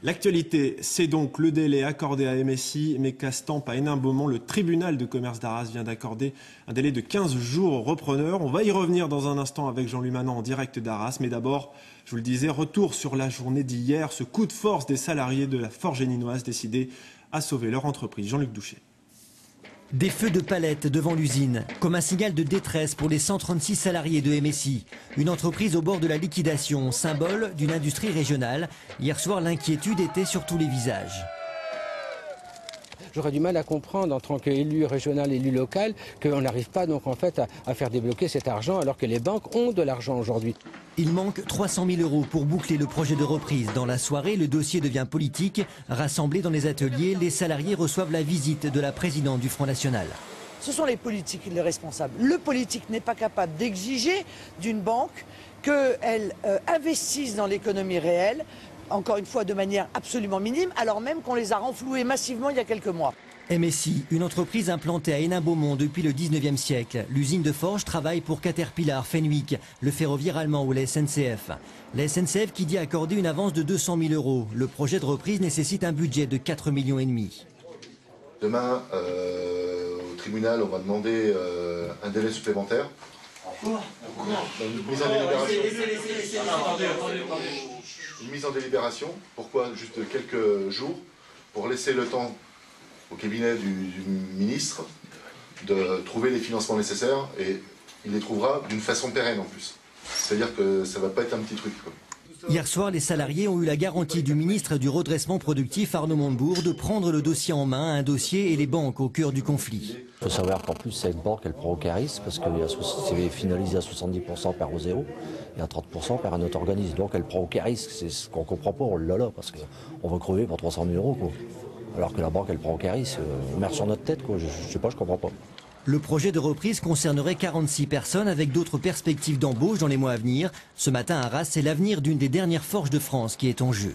L'actualité, c'est donc le délai accordé à MSI, mais Castamp à Hénin-Beaumont. Le tribunal de commerce d'Arras vient d'accorder un délai de 15 jours aux repreneurs. On va y revenir dans un instant avec Jean-Louis Manant en direct d'Arras. Mais d'abord, je vous le disais, retour sur la journée d'hier, ce coup de force des salariés de la forge héninoise décidés à sauver leur entreprise. Jean-Luc Douchet. Des feux de palettes devant l'usine, comme un signal de détresse pour les 136 salariés de MSI. Une entreprise au bord de la liquidation, symbole d'une industrie régionale. Hier soir, l'inquiétude était sur tous les visages. J'aurais du mal à comprendre en tant qu'élu régional, élu local, qu'on n'arrive pas donc en fait à faire débloquer cet argent alors que les banques ont de l'argent aujourd'hui. Il manque 300 000 € pour boucler le projet de reprise. Dans la soirée, le dossier devient politique. Rassemblés dans les ateliers, les salariés reçoivent la visite de la présidente du Front National. Ce sont les politiques les responsables. Le politique n'est pas capable d'exiger d'une banque qu'elle investisse dans l'économie réelle, encore une fois de manière absolument minime, alors même qu'on les a renfloués massivement il y a quelques mois. MSI, une entreprise implantée à Hénin-Beaumont depuis le 19e siècle. L'usine de forge travaille pour Caterpillar, Fenwick, le ferroviaire allemand ou la SNCF. La SNCF qui dit accorder une avance de 200 000 €. Le projet de reprise nécessite un budget de 4,5 millions. Demain, au tribunal, on va demander un délai supplémentaire. Pourquoi ? Une mise en délibération. Pourquoi juste quelques jours pour laisser le temps au cabinet du ministre de trouver les financements nécessaires et il les trouvera d'une façon pérenne en plus. C'est-à-dire que ça ne va pas être un petit truc, quoi. Hier soir, les salariés ont eu la garantie du ministre du redressement productif Arnaud Montebourg de prendre le dossier en main, un dossier et les banques au cœur du conflit. Il faut savoir qu'en plus cette banque elle prend au caris parce que c'est finalisé à 70% par O0 et à 30% par un autre organisme. Donc elle prend au caris, c'est ce qu'on ne comprend pas, oh là là, parce qu'on va crever pour 300 000 €. Quoi. Alors que la banque elle prend au caris, on met sur notre tête, quoi. Je sais pas, je comprends pas. Le projet de reprise concernerait 46 personnes avec d'autres perspectives d'embauche dans les mois à venir. Ce matin à Arras, c'est l'avenir d'une des dernières forges de France qui est en jeu.